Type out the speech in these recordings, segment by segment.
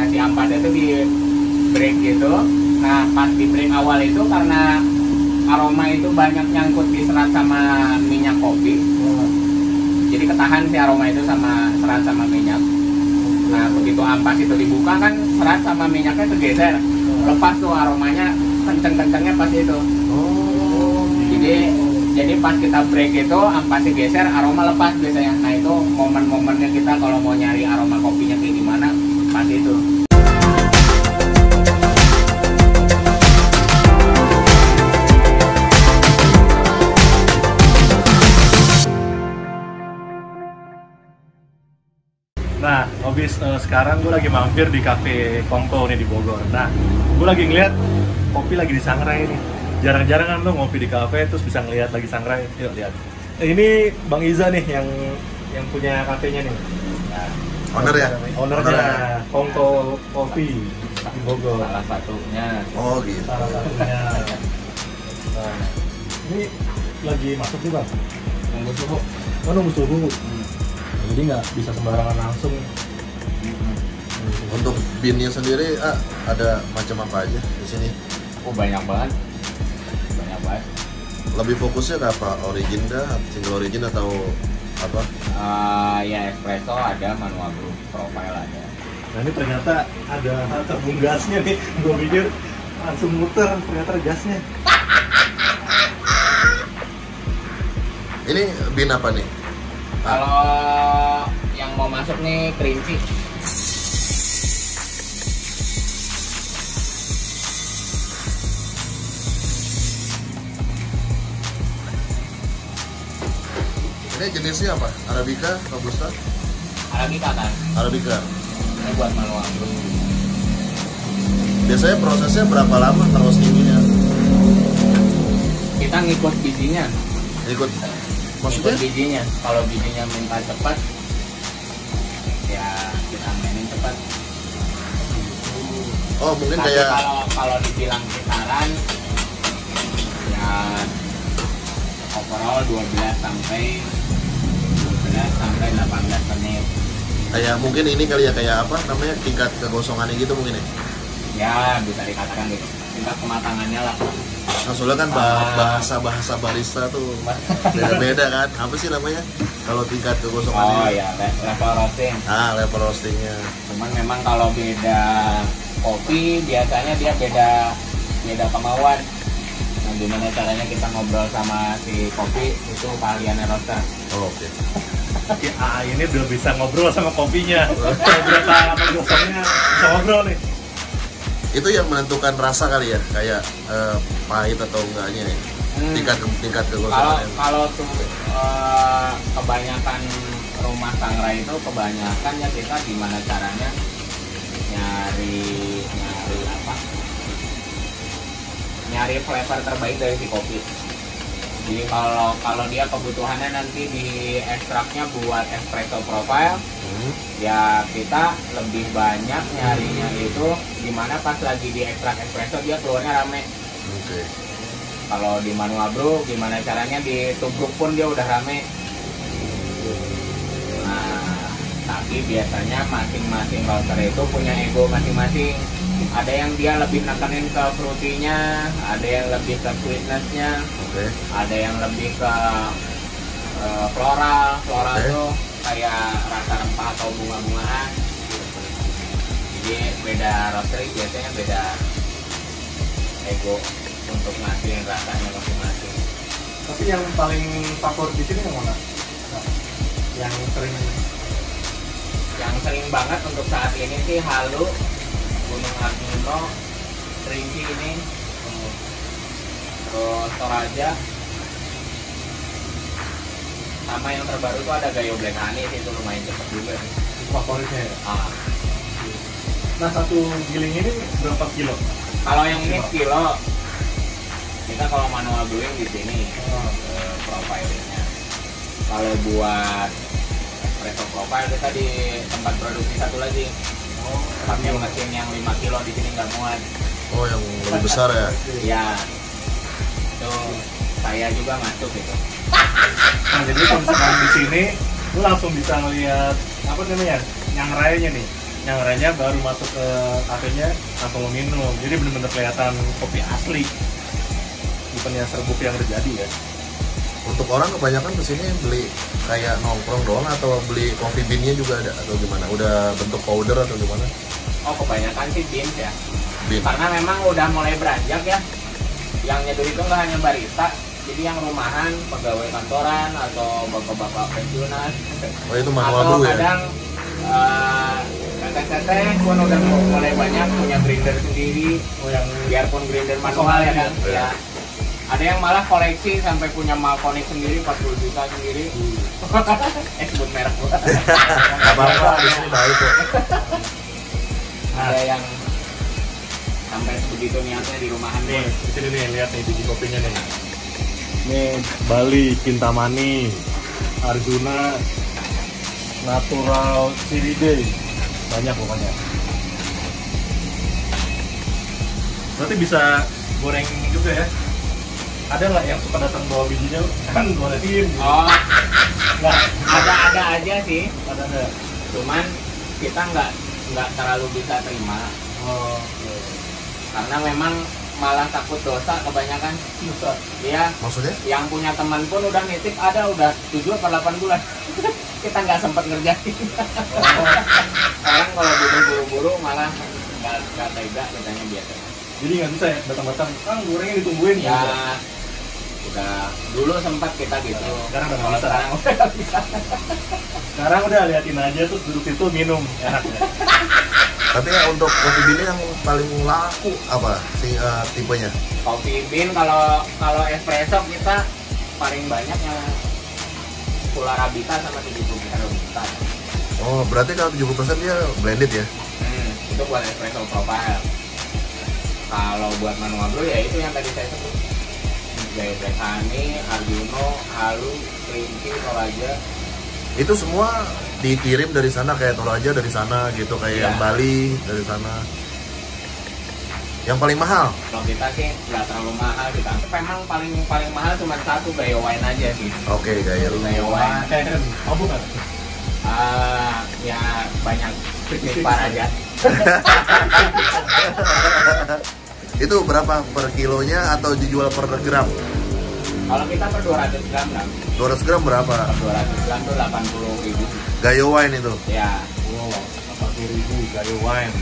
Nah si ampasnya itu di break gitu. Nah pas di break awal itu karena aroma itu banyak nyangkut di serat sama minyak kopi, jadi ketahan si aroma itu sama serat sama minyak. Nah begitu ampas itu dibuka kan serat sama minyaknya kegeser, lepas tuh aromanya kenceng-kencengnya pas itu. Jadi pas kita break itu ampasnya geser, aroma lepas biasanya. Nah itu momen-momennya kita kalau mau nyari aroma kopinya kayak gimana, pas itu. Nah, habis sekarang gue lagi mampir di cafe Kongko nih di Bogor. Nah, gue lagi ngeliat kopi lagi disangrai nih. Jarang-jarang kan lo ngopi di cafe terus bisa ngeliat lagi sangrai. Yuk lihat. Ini Bang Iza nih yang punya kafenya nih. Nah, owner ya? Ownernya Kongko Kopi di Bogor. Salah satunya. Oh gitu. Salah satunya. Nah, ini lagi masuk nih Bang. Nunggu suhu. Oh, nunggu suhu. Jadi nggak bisa sembarangan langsung. Untuk binnya sendiri ada macam apa aja di sini? Oh banyak banget. Lebih fokusnya ke apa? Origin kah? Single origin atau apa? Ya espresso ada, manual brew, profile ada. Nah ini ternyata ada tabung gasnya nih. Gue pikir langsung muter, ternyata gasnya. Ini bin apa nih? Kalau yang mau masuk nih kerinci. Ini jenisnya apa? Arabica, Robusta? Arabica kan? Arabica. Ini buat manual brew. Biasanya prosesnya berapa lama roastingnya? Kita ngikut bijinya. Ikut maksudnya? Ngikut bijinya. Kalau bijinya minta cepat, ya kita mainin cepat. Oh mungkin Tapi kayak kalau dibilang kisaran, ya overall 12 sampai 18 menit. kayak mungkin ini kali ya, kayak apa namanya, tingkat kegosongannya gitu mungkin ya? Ya bisa dikatakan gitu. Tingkat kematangannya lah. Nah soalnya kan bahasa barista tuh beda-beda kan. Apa sih namanya kalau tingkat kegosongannya? Oh ya, level roasting. Level roastingnya. Cuman memang kalau beda kopi biasanya dia beda kemauan. Nah, gimana caranya kita ngobrol sama si kopi itu keahliannya roaster. Oh, oke. Ini udah bisa ngobrol sama kopinya. Ngobrol sama gosongnya, bisa ngobrol nih. Itu yang menentukan rasa kali ya, kayak pahit atau enggaknya ya. Tingkat kegosongannya. Kalau tuh kebanyakan rumah sangrai itu kebanyakan ya kita gimana caranya nyari flavor terbaik dari si kopi. Jadi kalau dia kebutuhannya nanti di ekstraknya buat espresso profile, ya kita lebih banyak nyarinya itu gimana pas lagi di ekstrak espresso dia keluarnya rame. Oke. Kalau di manual brew gimana caranya ditubruk pun dia udah rame. Nah, tapi biasanya masing-masing roaster itu punya ego masing-masing. Ada yang dia lebih nekenin ke fruity-nya, ada yang lebih ke sweetness-nya, ada yang lebih ke floral itu kayak rasa rempah atau bunga-bungaan. Jadi beda roastery biasanya beda ego untuk ngasihin rasanya masing-masing. Tapi yang paling favorit di sini yang mana? Yang sering banget untuk saat ini sih Halu, Gunung Arjuna, Kerinci ini, terus Toraja, sama yang terbaru tuh ada Gayo Black Honey sih, itu lumayan cepet juga sih. favoritnya ya? Nah satu giling ini berapa kilo? Kalau yang ini kilo, kita kalau manual brewing di sini profilingnya. Kalau buat espresso profile kita di tempat produksi satu lagi. Pakai mesin yang 5 kilo di sini nggak muat. Oh yang lebih besar ya? Iya. Itu saya juga masuk gitu. Nah jadi kalau misalkan di sini lu langsung bisa ngeliat apa namanya, nyangrainya nih. Nyangrainya baru masuk ke kafenya langsung minum. Jadi bener-bener kelihatan kopi asli. Bukan yang serbuk yang terjadi ya. Untuk orang kebanyakan kesini beli kayak nongkrong doang atau beli coffee bean-nya juga ada atau gimana? Udah bentuk powder atau gimana? Oh, kebanyakan sih beans ya. Bean. Karena memang udah mulai beranjak ya. Yang nyeduh itu nggak hanya barista, jadi yang rumahan, pegawai kantoran atau bapak-bapak pensiunan. Oh itu manual atau dulu ya? kadang teteh-teteh pun udah mulai banyak punya grinder sendiri, yang biarpun grinder manual ya kan. Ya. Ada yang malah koleksi sampai punya Malconic sendiri 40 juta sendiri. Sebut merek gua. Gak apa-apa, di sini baik kok. Ada yang sampai sebegitu niatnya di rumahan Nih, pun. di sini nih lihat nih biji kopinya nih. Nih Bali, Kintamani, Arjuna, Natural Siride, banyak pokoknya. Berarti bisa goreng juga ya? Ada nggak yang suka datang bawa bijinya kan gorengin? Oh, Nggak, ada aja sih. ada. Cuman kita nggak terlalu bisa terima Oh, karena memang malah takut dosa kebanyakan. susah. Iya, Maksudnya? yang punya teman pun udah nitip ada udah 7 atau 8 bulan. Kita nggak sempat ngerjain. Orang kalau butuh buru-buru malah nggak tega katanya biasa. Jadi nggak bisa ya datang-datang, kan gorengnya ditungguin Ya gitu. udah dulu sempat kita gitu. Sekarang udah nggak Kalau bisa. sekarang udah nggak bisa. Sekarang udah liatin aja terus duduk situ minum, enak ya. Tapi ya untuk coffee bean yang paling laku apa sih tipenya? Coffee bean kalau espresso kita paling banyak yang full arabica sama 70% robusta. Oh berarti kalau 70% dia blended ya? Itu buat espresso profile. Kalau buat manual brew ya itu yang tadi saya sebut. Gaya Black Honey, Arjuno, Halu, Kelinci, Toraja. Itu semua dikirim dari sana kayak Toraja dari sana gitu kayak Iya. yang Bali dari sana. Yang paling mahal? Kalau kita sih nggak terlalu mahal kita. Memang paling mahal cuma satu Gayo Wine aja sih. Oke gaya lu. Gayo Wine. Oh bukan? Ya banyak par aja. Itu berapa per kilonya atau dijual per gram? Kalau kita per 200 gram lah. 200 gram berapa? Per 200 gram tuh 80.000. Gayo wine itu. Ya. Wow, 80.000 Gayo Wine.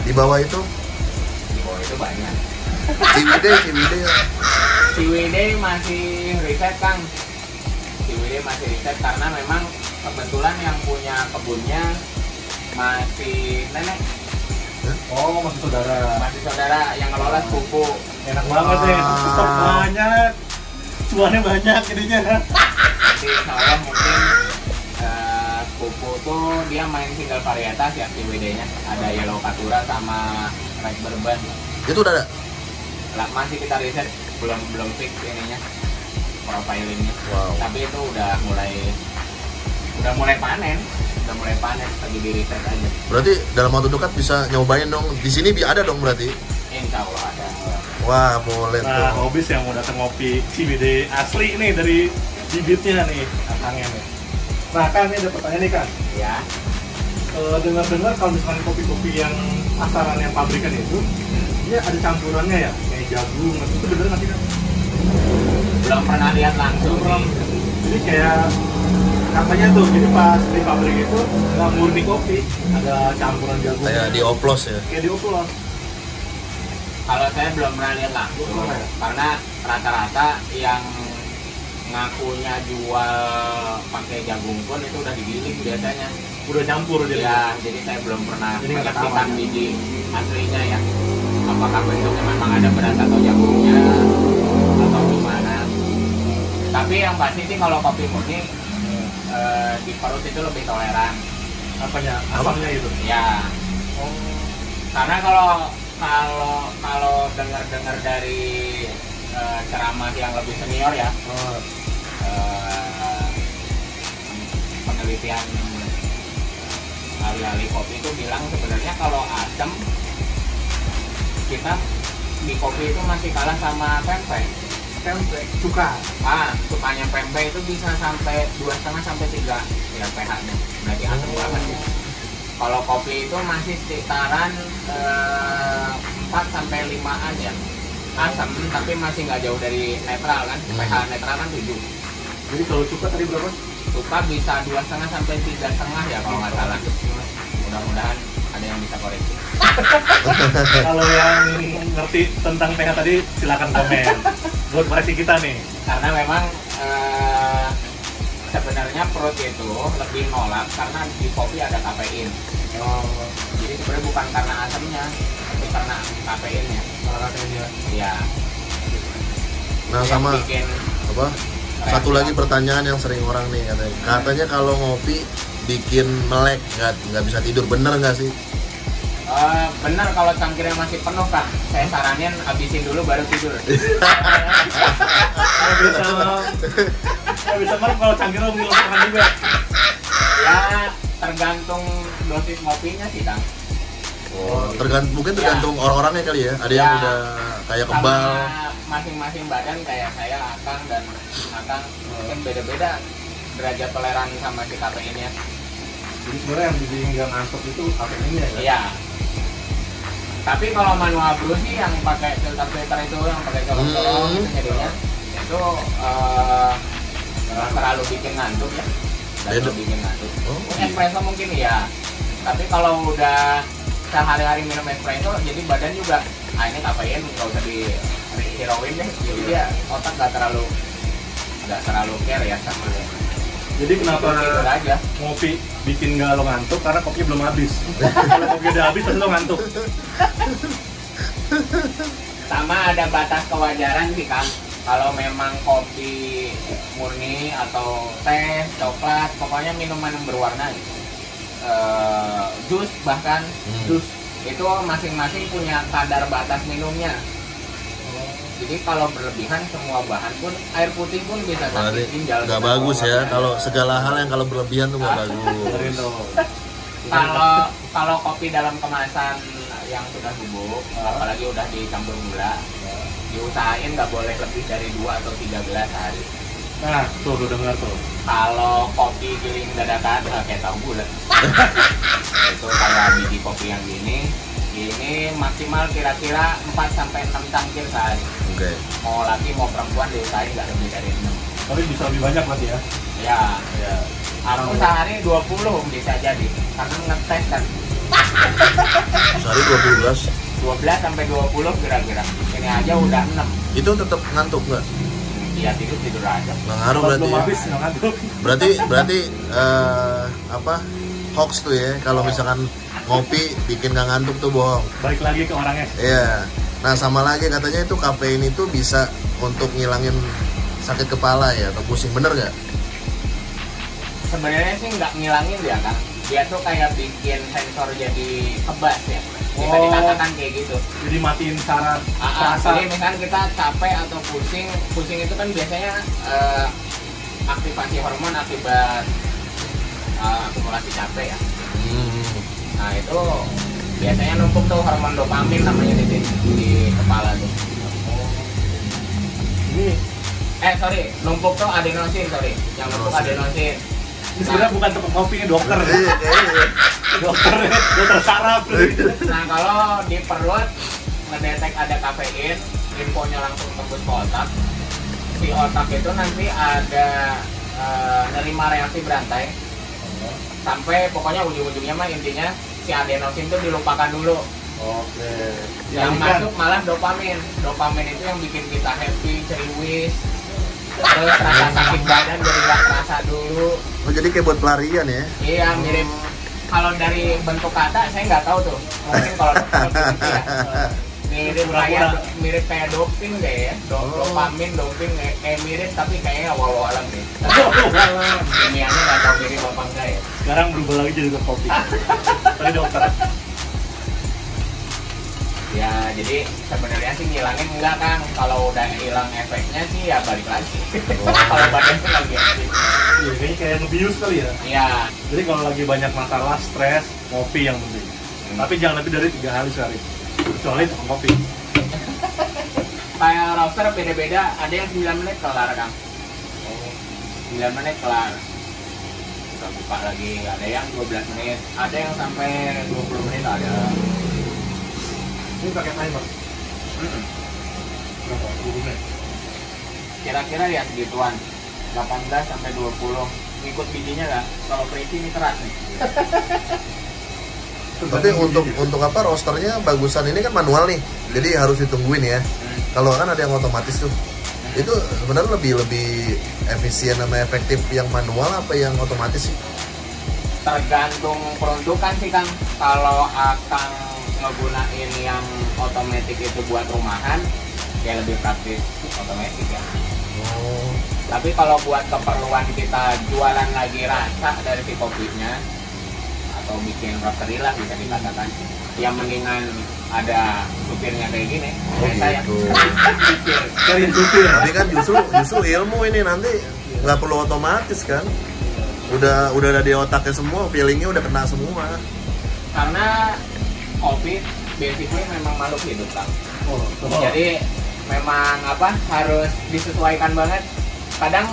Di bawah itu Di bawah itu banyak. Ciwidey. Ciwidey masih riset Kang. Ciwidey masih riset karena memang kebetulan yang punya kebunnya masih nenek, Oh, masih saudara. masih saudara yang ngelola sepupu. Enak banget deh, stok banyak. Cuannya banyak jadinya. Jadi insya Allah mungkin sepupu tuh dia main single varietas ya Ciwidey-nya. Ada Yellow Katura sama Red Bourbon. Itu udah ada. Lah, masih kita riset, belum fix ininya profilingnya. Wow. Tapi itu udah mulai panen, lagi di riset aja. Berarti dalam waktu dekat bisa nyobain dong. Di sini ada dong berarti. Insya Allah ada. Wah boleh Nah, tuh. hobis yang mau datang ngopi Ciwidey asli nih dari bibitnya nih, datangnya nih. Nah, kan ini ada pertanyaan nih kan. Ya. Dengar-dengar kalau misalkan kopi-kopi yang asalan yang pabrikan itu, dia ada campurannya ya, kayak jagung, itu bener nggak sih kan? Belum pernah lihat langsung sih. Jadi kayak katanya tuh, jadi pas di pabrik itu nggak murni kopi, ada campuran jagung. Kayak dioplos ya. Kayak dioplos. Kalau saya belum pernah lihat langsung, Belum pernah ya? karena rata-rata yang ngakunya jual pakai jagung pun itu udah digiling biasanya. Udah campur jadi. Ya, jadi saya belum pernah Jadi nggak menyaksikan tahu. biji aslinya ya. Apakah bentuknya memang ada beras atau jagungnya atau gimana. Tapi yang pasti sih kalau kopi murni di perut itu lebih toleran. Apanya? Asamnya itu. Ya, Oh. karena kalau dengar-dengar dari ceramah yang lebih senior ya, Oh. penelitian ahli-ahli kopi itu bilang sebenarnya kalau asam kita di kopi itu masih kalah sama pempek. Tempe, cuka. Sukanya pempek itu bisa sampai 2,5 sampai 3 ya pH-nya. Berarti asam banget ya. Kalau kopi itu masih sekitaran 4 sampai 5-an ya. Asam, tapi masih nggak jauh dari netral kan. pH netral kan 7. Jadi kalau cuka tadi berapa? Suka bisa 2,5 sampai 3,5 ya kalau nggak salah. Mudah-mudahan ada yang bisa koreksi. Kalau yang ngerti tentang pH tadi silakan komen buat koreksi kita nih. Karena memang sebenarnya perut itu lebih nolak karena di kopi ada kafein. Jadi sebenarnya bukan karena asamnya, tapi karena kafeinnya. Iya. Nah, Yang sama bikin apa? Satu lagi pertanyaan yang sering orang nih katanya. Katanya kalau ngopi bikin melek, nggak bisa tidur, bener nggak sih? bener kalau cangkirnya masih penuh Kang. Saya saranin habisin dulu baru tidur. Nggak bisa merem kalau cangkir lo makan juga. Ya tergantung dosis ngopinya sih Kang. Mungkin tergantung orang-orangnya kali ya. Ada yang Ya, udah kayak kebal. Sama masing-masing badan kayak saya, Akang dan Akang mungkin beda-beda derajat toleransi sama si kafeinnya. Jadi sebenarnya yang bikin nggak ngantuk itu kafeinnya ya? Iya. Tapi kalau manual brew sih yang pakai filter itu, yang pakai colong-colong gitu jadinya itu nggak terlalu bikin ngantuk ya. Nggak terlalu bikin ngantuk. Espresso mungkin ya. Tapi kalau udah sehari-hari minum espresso, jadi badan juga, ini kafein nggak usah dihirauin deh. Jadi dia otak nggak terlalu care ya sama dia. Jadi kenapa Itu aja. ngopi bikin nggak lo ngantuk? Karena kopinya belum habis. Kalau kopi udah habis pasti lo ngantuk. Sama ada batas kewajaran sih Kang. Kalau memang kopi murni atau teh, coklat, pokoknya minuman yang berwarna gitu. Jus bahkan jus itu masing-masing punya kadar batas minumnya. Jadi kalau berlebihan semua bahan pun air putih pun bisa sakit ginjal. Nggak bagus ya. Kalau segala hal yang kalau berlebihan tuh nggak bagus. Kalau kopi dalam kemasan yang sudah bubuk, apalagi udah dicampur gula, diusahain nggak boleh lebih dari 2 atau 3 gelas sehari. Nah, tuh udah dengar tuh. Kalau kopi giling dadakan kayak tahu bulat. Itu kayak biji kopi yang gini maksimal kira-kira 4 sampai 6 cangkir sehari. Oke. Mau laki mau perempuan diusahain nggak lebih dari 6. Tapi bisa lebih banyak berarti ya? Ya. Aku sehari 20 bisa jadi karena ngetes kan. Sehari 20 gelas. 12 sampai 20 kira-kira. Ini aja udah 6. Itu tetap ngantuk nggak? Iya tidur aja. Nggak ngaruh berarti belum ya? habis nggak ngantuk. Berarti apa? Hoax tuh ya, kalau misalkan ngopi bikin nggak ngantuk tuh bohong. Balik lagi ke orangnya. Iya. Nah, sama lagi katanya itu kafein itu bisa untuk ngilangin sakit kepala ya atau pusing, bener nggak? Sebenarnya sih nggak ngilangin ya kan. Dia tuh kayak bikin sensor jadi kebas ya. Bisa dikatakan kayak gitu. Jadi matiin saraf. Jadi misalnya kita capek atau pusing itu kan biasanya aktivasi hormon akibat akumulasi capek ya. Nah itu biasanya numpuk tuh hormon dopamin namanya di kepala tuh. Ini numpuk tuh adenosin, yang numpuk adenosin. Ini sebenarnya bukan tempat kopi, ini dokter. dokter saraf. Nah kalau di perut ngedetek ada kafein, infonya langsung tembus ke otak. Si otak itu nanti ada nerima reaksi berantai. Sampai pokoknya ujung-ujungnya mah intinya si adenosin itu dilupakan dulu. Oke. Yang masuk malah dopamin. Dopamin itu yang bikin kita happy, ceriwis. Terus rasa sakit badan jadi nggak terasa dulu. Oh, jadi kayak buat pelarian ya? Iya mirip. Kalau dari bentuk kata saya nggak tahu tuh. Mungkin kalau gitu ya. Mirip kayak doping deh ya. Dopamin, doping mirip tapi kayaknya walau alam deh. Kimianya nggak tahu mirip apa enggak ya. Sekarang berubah lagi jadi ke kopi. Tadi dokter. Ya jadi sebenarnya sih ngilangin enggak Kang. Kalau udah hilang efeknya sih ya balik lagi. Kalau badan tuh lagi aktif. Iya, kayaknya kayak ngebius kali ya. Iya. Jadi kalau lagi banyak masalah, stres, ngopi yang penting. Tapi jangan lebih dari 3 hari sehari. Kecuali tukang kopi. Kayak roaster beda-beda. Ada yang 9 menit kelar Kang. 9 menit kelar. kita buka lagi. Ada yang 12 menit, ada yang sampai 20 menit ada. Ini pakai timer. Berapa? 20 menit. Kira-kira ya segituan, 18 sampai 20. Ngikut bijinya nggak? Kalau Preci ini keras nih. Tapi untuk apa rosternya bagusan ini kan manual nih, jadi harus ditungguin ya. Kalau kan ada yang otomatis tuh, itu sebenarnya lebih efisien sama efektif yang manual apa yang otomatis sih? Tergantung peruntukan sih Kang. Kalau akan ngegunain yang otomatis itu buat rumahan, ya lebih praktis otomatis ya. Oh. Tapi kalau buat keperluan kita jualan lagi rasa dari si kopinya atau bikin roastery lah bisa dikatakan, yang mendingan ada supirnya kayak gini. Oh, Kayak gitu. saya Cari supir. Tapi kan justru ilmu ini nanti nggak perlu otomatis kan? Udah ada di otaknya semua, feelingnya udah kena semua. karena kopi basically memang makhluk hidup Kang. Jadi memang harus disesuaikan banget. Kadang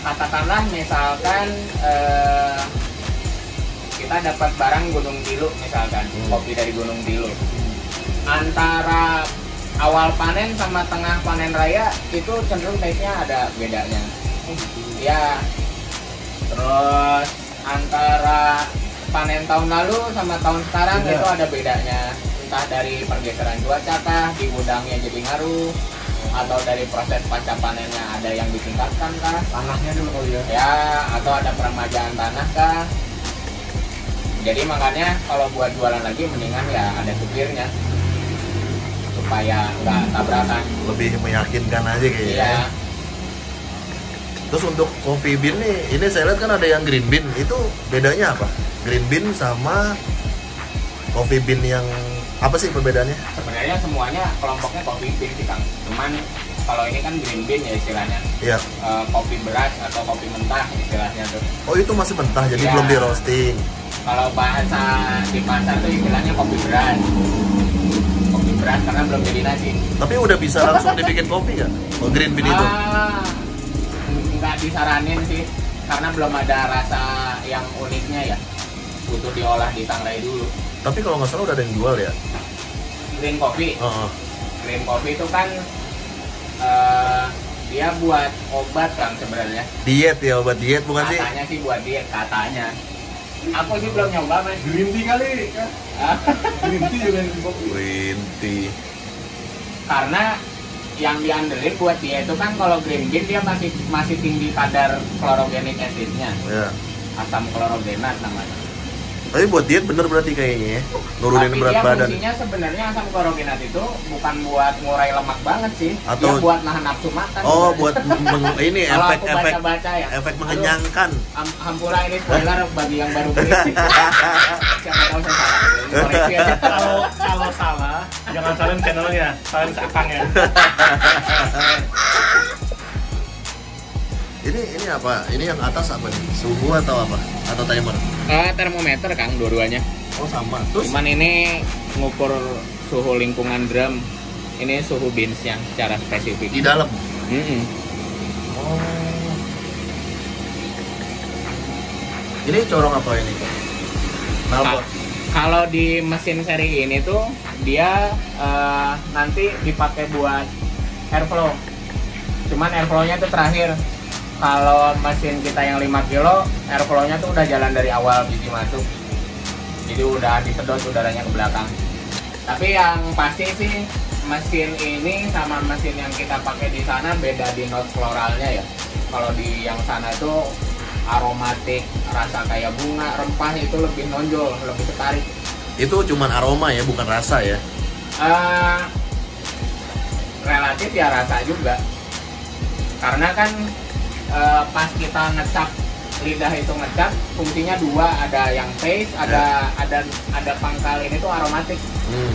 katakanlah misalkan kita dapat barang Gunung Tilu misalkan, kopi dari Gunung Tilu. Antara awal panen sama tengah panen raya itu cenderung taste-nya ada bedanya. Ya. Terus antara panen tahun lalu sama tahun sekarang itu ada bedanya. Entah dari pergeseran cuaca kah, di gudangnya jadi ngaruh, atau dari proses pasca panennya ada yang ditingkatkan kah, Tanahnya dulu kali ya. ya, atau ada peremajaan tanah kah. Jadi makanya kalau buat jualan lagi mendingan ya ada supirnya supaya nggak tabrakan. Lebih meyakinkan aja kayaknya. Iya. Terus untuk coffee bean nih, ini saya lihat kan ada yang green bean, itu bedanya apa? Green bean sama coffee bean yang apa sih perbedaannya? Sebenarnya semuanya kelompoknya kopi bean sih Kang. Cuman kalau ini kan green bean ya istilahnya. Iya. Kopi beras atau kopi mentah istilahnya tuh. Oh itu masih mentah, jadi Iya. belum di roasting. Kalau bahasa di pasar tuh istilahnya kopi beras. Kopi beras karena belum jadi nasi. Tapi udah bisa langsung dibikin kopi nggak? Oh, green bean itu? Nggak disaranin sih, karena belum ada rasa yang uniknya ya. Butuh diolah di tangrai dulu. Tapi kalau nggak salah udah ada yang jual ya? Green coffee. Heeh. Green coffee itu kan dia buat obat kan sebenarnya. Diet ya, obat diet bukan sih? Katanya sih buat diet, katanya. Aku sih belum nyoba mas. Green tea kali kan? Green tea juga yang kopi. Green tea. Karena yang diandelin buat dia itu kan kalau green bean dia masih tinggi kadar chlorogenic acidnya, Ya. asam klorogenat namanya. Tapi buat diet bener berarti kayaknya ya? Nurunin Tapi berat dia badan. fungsinya sebenarnya asam klorogenat itu bukan buat ngurai lemak banget sih, Atau- dia buat nahan nafsu makan. Oh, sebenarnya. buat ini Kalau aku efek-efek baca-baca ya, efek aduh, mengenyangkan. Hampura ini spoiler bagi yang baru beli. Siapa tahu saya salah. Koreksi aja. Kalau salah, jangan salin channelnya, salin Akang ya. Ini apa? Ini yang atas apa nih? Suhu atau apa? Atau timer? Termometer Kang dua-duanya. Oh sama. Terus Cuman ini ngukur suhu lingkungan drum. Ini suhu beansnya secara spesifik. di dalam. Mm-mm. Oh. Ini corong apa ini? Knalpot. Kalau di mesin seri ini tuh dia nanti dipakai buat airflow. Cuman airflow-nya tuh terakhir. Kalau mesin kita yang 5 kilo, airflow-nya tuh udah jalan dari awal biji masuk. Jadi udah disedot udaranya ke belakang. Tapi yang pasti sih mesin ini sama mesin yang kita pakai di sana beda di note floralnya ya. Kalau di yang sana itu aromatik, rasa kayak bunga, rempah itu lebih nonjol, lebih ketarik. Itu cuman aroma ya, bukan rasa ya. Relatif ya rasa juga. Karena kan pas kita ngecap lidah itu ngecap fungsinya dua, ada yang taste, ada pangkal ini tuh aromatik.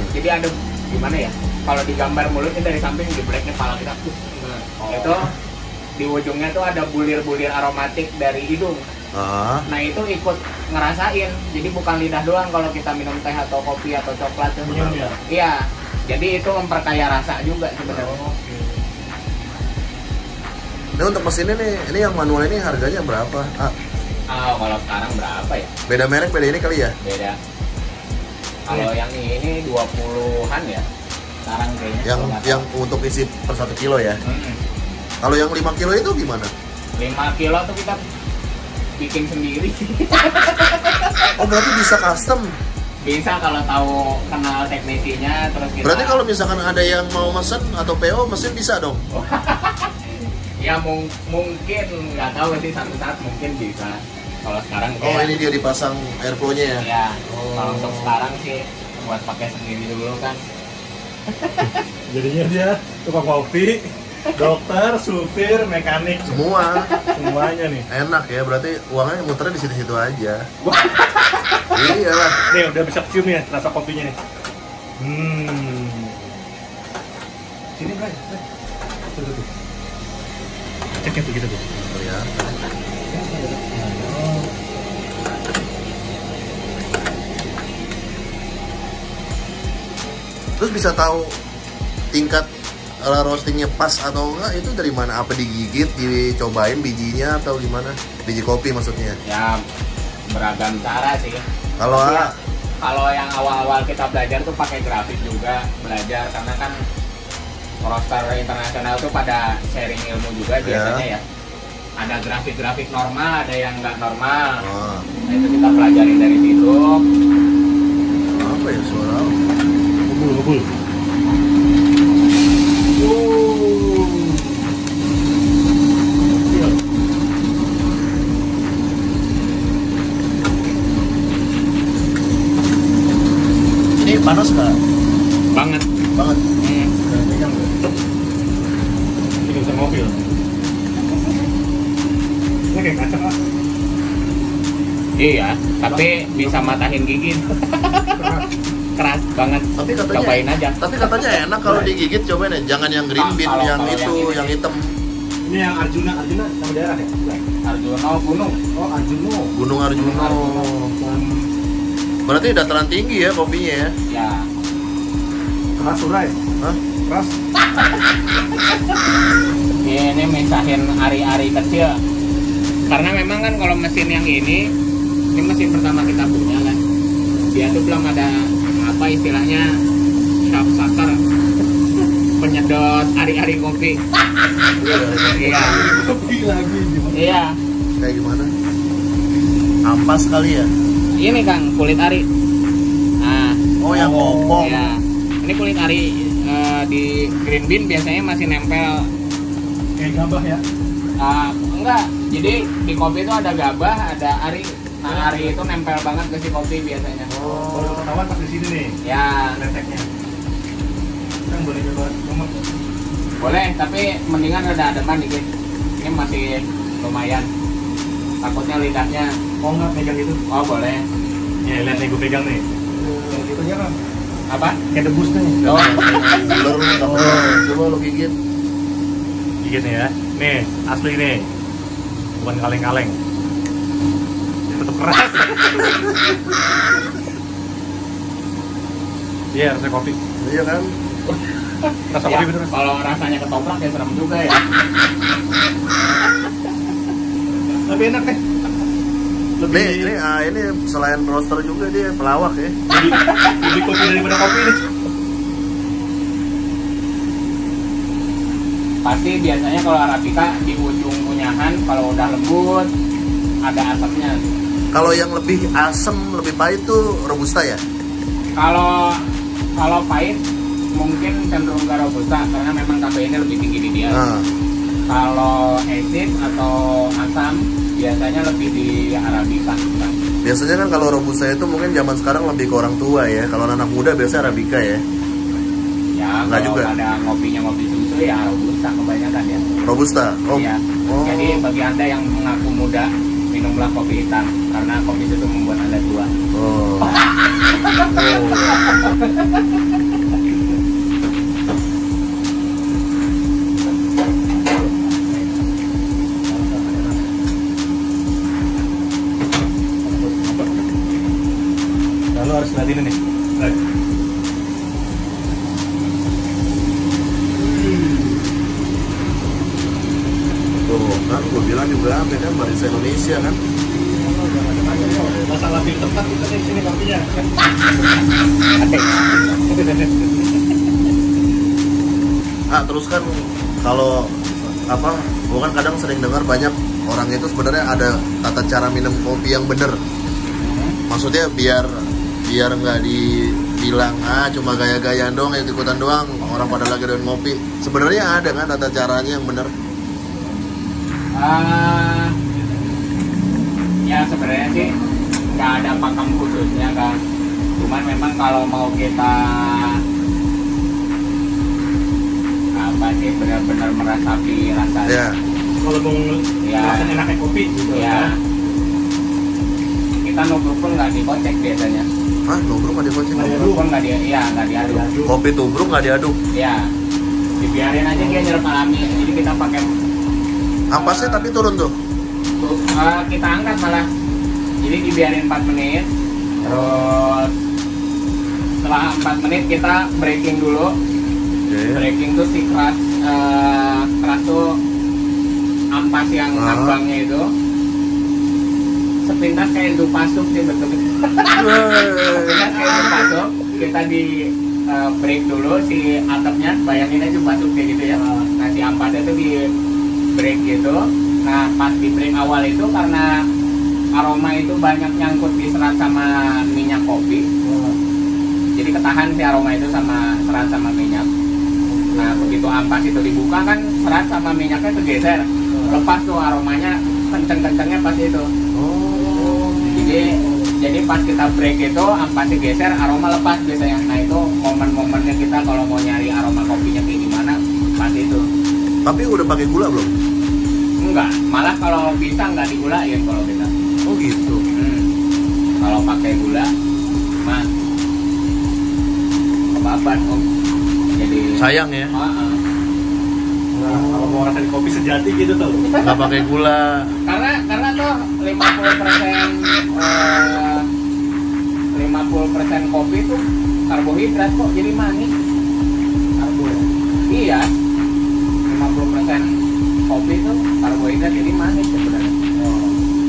Jadi ada gimana ya? Kalau digambar mulutnya dari samping di blacknya kepala kita tuh. Itu di ujungnya tuh ada bulir-bulir aromatik dari hidung. Nah itu ikut ngerasain. Jadi bukan lidah doang kalau kita minum teh atau kopi atau coklat tuh. Ya? Iya. Jadi itu memperkaya rasa juga sebenarnya. Ini untuk mesin ini yang manual ini harganya berapa? Kalau sekarang berapa ya? Beda merek, beda ini kali ya? Beda. Kalau yang ini 20-an ya. Sekarang kayaknya. Yang untuk isi per 1 kilo ya? Kalau yang 5 kilo itu gimana? 5 kilo tuh kita bikin sendiri. Oh, berarti bisa custom? Bisa kalau tahu kenal teknisinya, terus kita... Berarti kalau misalkan ada yang mau mesen atau PO, mesin bisa dong? Ya mungkin, nggak tahu sih, satu saat mungkin bisa. Kalau sekarang Oh, ini dia dipasang airflow-nya ya? Ya, kalau untuk sekarang sih buat pakai sendiri dulu kan. Jadinya dia tukang kopi, dokter, supir, mekanik, semuanya nih. Enak ya, berarti uangnya muternya di situ-situ aja. Iyalah. Nih udah bisa cium ya rasa kopinya nih. Sini Bray. Tuh. Ceknya tuh gitu tuh. Oh ya. Terus bisa tahu tingkat roastingnya pas atau enggak itu dari mana? Apa digigit, dicobain bijinya atau gimana? Biji kopi maksudnya? Ya beragam cara sih. Kalau kalau yang awal-awal kita belajar tuh pakai grafik juga belajar, karena kan roaster internasional tuh pada sharing ilmu juga biasanya ya. Ada grafik-grafik normal, ada yang nggak normal. Nah, itu kita pelajarin dari situ. Apa ya suara? Ngebul. Ini panas nggak? Banget. Ini bisa mobil. Ini kayak kaca Pak. Iya, tapi bisa matahin gigi. Keras banget. Tapi katanya cobain aja. Tapi katanya enak kalau digigit, cobain ya. Jangan yang green bean, Kalau yang yang itu, ini. yang hitam. Ini yang Arjuna nama daerah ya? Arjuna gunung. Oh Arjuna. Gunung Arjuna. Berarti dataran tinggi ya kopinya ya? Ya. Keras Surai. Hah? Keras. Ini misahin ari-ari kecil. Karena memang kan kalau mesin yang ini mesin pertama kita punya kan. Dia tuh belum ada apa istilahnya shop sucker, penyedot ari-ari kopi. Iya. Kopi lagi gimana? Iya. Kayak gimana? Ampas kali ya? Ini Kang, kulit ari. Nah, Oh, yang kopong. ya. Ini kulit ari di green bean biasanya masih nempel. Kayak gabah ya? Enggak. Jadi di kopi itu ada gabah, ada ari. Nah, ari itu nempel banget ke si kopi biasanya. Baru ketahuan pas di sini nih. Ya, Leteknya. Kan boleh coba nomor. boleh, tapi mendingan ada ademan dikit. Ini masih lumayan. Takutnya lidahnya. Oh nggak pegang itu? Oh, boleh. Ya lihat nih gue pegang nih. Kayak gitu aja kan? Apa? Kayak debus nih. Oh, Coba lo gigit. Gigit nih ya. Nih asli nih. Bukan kaleng-kaleng. Tetap keras. Iya rasa kopi. Iya kan? Rasa ya, kopi bener. kalau rasanya ketoprak ya serem juga ya. Tapi enak deh. Lebih Ini selain roaster juga dia pelawak ya. lebih kopi daripada kopi nih. Pasti biasanya kalau Arabica di ujung punyahan kalau udah lembut ada asapnya. Kalau yang lebih asam, lebih pahit tuh robusta ya? Kalau pahit mungkin cenderung ke robusta karena memang kafeinnya lebih tinggi di dia. Kalau acid atau asam biasanya lebih di Arabica. Biasanya kan kalau robusta itu mungkin zaman sekarang lebih ke orang tua ya. Kalau anak muda biasa Arabica ya. Ya, Nggak kalau juga. ada ngopi susu ya robusta kebanyakan ya. Robusta. Oh. Iya. Oh. Jadi bagi Anda yang mengaku muda, minumlah kopi hitam karena kopi susu membuat Anda tua. Oh. Lalu harus lihat ini nih. Lihat. Tuh kan gue bilang juga beda Barista Indonesia kan. salah pilih tempat kita di sini kopinya. Terus kan kalau apa, gua kan kadang sering dengar banyak orang itu sebenarnya ada tata cara minum kopi yang bener. Maksudnya biar nggak dibilang cuma gaya-gayaan doang, ikutan doang, orang pada lagi doyan ngopi. Sebenarnya ada kan tata caranya yang bener? Ya sebenarnya sih nggak ada pakem khususnya kan. Cuman memang kalau mau kita apa sih benar-benar merasapi rasanya. Ya. Kalau mau ngerasain enaknya kopi gitu Ya. Kita nubruk pun nggak dikocek biasanya. Nubruk nggak dikocek? Nubruk pun nggak diaduk. Kopi tubruk nggak diaduk? Ya. Dibiarin aja dia nyerap alami. Jadi kita pakai Ampasnya tapi turun tuh? Kita angkat malah. Jadi dibiarin 4 menit. Terus setelah 4 menit kita breaking dulu. Breaking tuh si keras tuh ampas yang ngambangnya itu sepintas kayak dupasuk sih betul. Sepintas kayak dupasuk. Kita di break dulu si atapnya, bayangin aja dupasuk kayak gitu ya. Nah si ampasnya tuh di break gitu. Nah pas di break awal itu karena aroma itu banyak nyangkut di serat sama minyak kopi, jadi ketahan si aroma itu sama serat sama minyak. Nah begitu ampas itu dibuka kan serat sama minyaknya kegeser, lepas tuh aromanya kenceng-kencengnya pas itu. Jadi pas kita break itu ampasnya geser, aroma lepas biasanya. Nah itu momen-momennya kita kalau mau nyari aroma kopinya kayak gimana pas itu. Tapi udah pakai gula belum? Enggak, malah kalau bisa nggak digulain kalau kita. Oh gitu. Kalau pakai gula, mas kebabat om. Jadi Sayang ya. Nah, kalau mau ngerasain kopi sejati gitu tuh Nggak pakai gula. Karena tuh 50% kopi itu karbohidrat kok, jadi manis. Iya. 50% kopi itu karbohidrat jadi manis sebenarnya.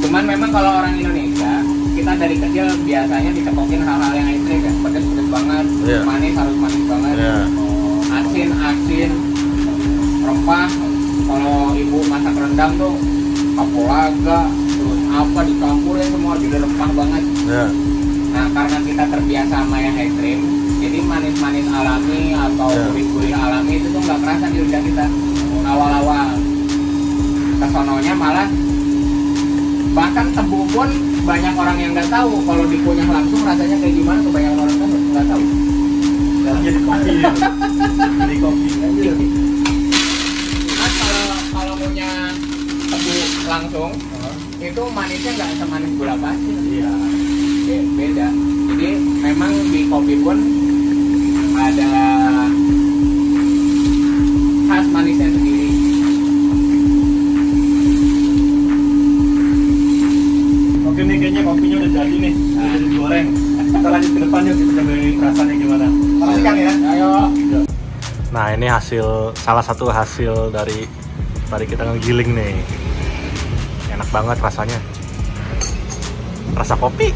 Cuman memang kalau orang Indonesia, kita dari kecil biasanya dicekokin hal-hal yang ekstrim ya, pedes banget, manis harus manis banget, asin, rempah. Kalau ibu masak rendang tuh kapulaga, terus apa dicampurin semua jadi rempah banget. Nah karena kita terbiasa sama yang ekstrim, jadi manis-manis alami atau gurih-gurih alami itu tuh nggak kerasa di lidah kita awal-awal. Kesononya malah bahkan tebu pun banyak orang yang nggak tahu kalau dikunyah langsung rasanya kayak gimana, kebanyakan orang kan nggak tahu. jadi kopi ya. Jadi kopi aja. Nah kalau punya tebu langsung itu manisnya nggak semanis gula pasir. Iya. Beda. Jadi memang di kopi pun ada khas manisnya sendiri. Oke nih, kayaknya kopinya udah jadi nih, udah digoreng. Kita lanjut ke depan yuk, kita cobain rasanya gimana. Makasih Kang ya. Ayo. Nah ini salah satu hasil dari tadi kita ngegiling nih. Enak banget rasanya. Rasa kopi.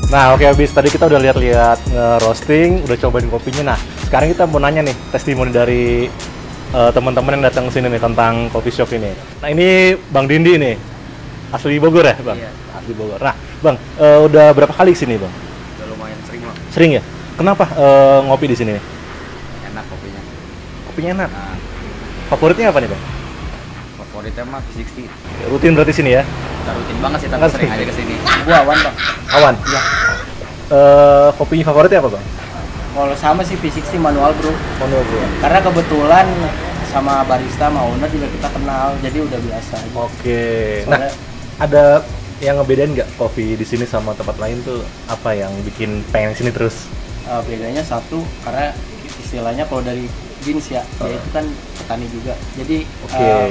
Nah oke, habis tadi kita udah lihat-lihat roasting, udah cobain kopinya. Nah sekarang kita mau nanya nih testimoni dari teman-teman yang datang ke sini nih tentang coffee shop ini. Nah ini Bang Dindi nih, asli Bogor ya Bang? Iya. Asli Bogor. Nah Bang, udah berapa kali kesini Bang? Udah lumayan sering loh. Sering ya? Kenapa ngopi di sini nih? Enak kopinya. Kopinya enak. Nah, Favoritnya apa nih Bang? favoritnya mah V60. Rutin berarti sini ya? Udah rutin banget sih, tapi Nggak sering sering. aja kesini. Gua Awan Bang. Awan? Iya. Kopinya favoritnya apa Bang? Kalau sama sih V60 manual bro. Manual bro. Karena kebetulan sama barista sama owner juga kita kenal, jadi udah biasa aja. Oke. Nah, Soalnya ada yang ngebedain nggak kopi di sini sama tempat lain tuh apa yang bikin pengen sini terus? bedanya satu, karena istilahnya kalau dari beans ya, dia itu kan petani juga. Jadi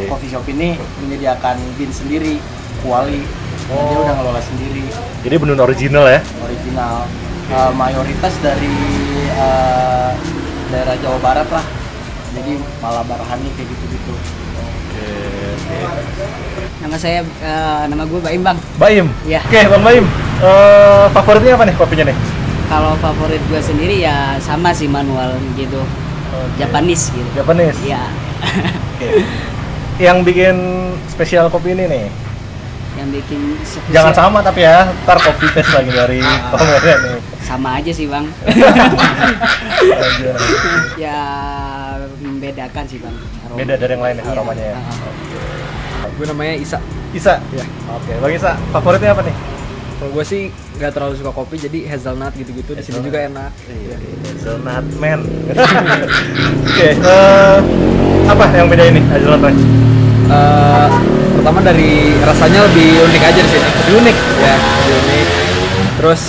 coffee shop ini menyediakan beans sendiri, kuali. Dia udah ngelola sendiri. Jadi benar original ya? Original. mayoritas dari daerah Jawa Barat lah. Jadi Malabarahani kayak gitu-gitu. Oke. Nama saya, nama gue Baim Bang. Baim? Iya. Oke, Bang Baim. Favoritnya apa nih kopinya nih? Kalau favorit gue sendiri ya sama sih manual gitu, Japanese gitu. Japanese? Iya. Oke. Yang bikin spesial kopi ini nih? Yang bikin spesial. Jangan sama tapi ya, ntar kopi tes lagi dari komennya nih. Sama aja sih Bang. Aja. Ya membedakan sih Bang. Aroma. Beda dari yang lain ya, Iya. aromanya ya? Gue namanya Isa. Isa? Iya. Oke, Bang Isa, favoritnya apa nih? Kalau gue sih nggak terlalu suka kopi, jadi hazelnut gitu-gitu di sini Hazelnut. juga enak. Iya, hazelnut man. Oke, apa yang beda ini hazelnut man? Pertama dari rasanya lebih unik aja di sini. Lebih unik? Ya, lebih unik. Terus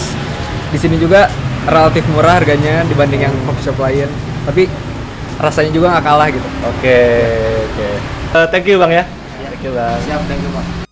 di sini juga relatif murah harganya dibanding yang coffee shop lain. Tapi rasanya juga nggak kalah gitu. Oke. Thank you Bang ya. Thank you Bang. Siap, thank you Pak.